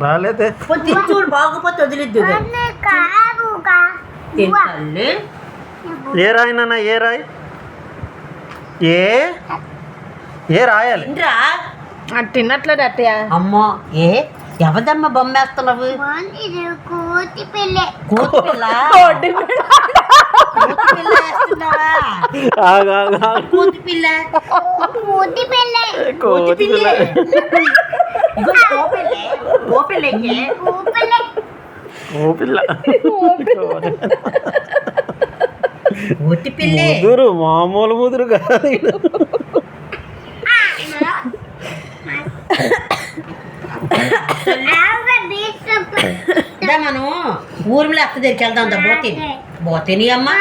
బాగాలేదే చూడు బాగోపోతే వదిలిద్దు ఏ రాయి నాన్న ఏ రాయి ఏ రాయాలి తిన్నట్లేదు అట్టయ్య. అమ్మో ఎవదమ్మా బొమ్మ వేస్తున్నావు? కోతి పిల్ల వేస్తున్నావా? కోతి పిల్ల ముదురు మామూలు ముదురు కాదు. మనం ఊర్మిళ అక్క దగ్గరికి వెళ్దాం బోతేని అమ్మా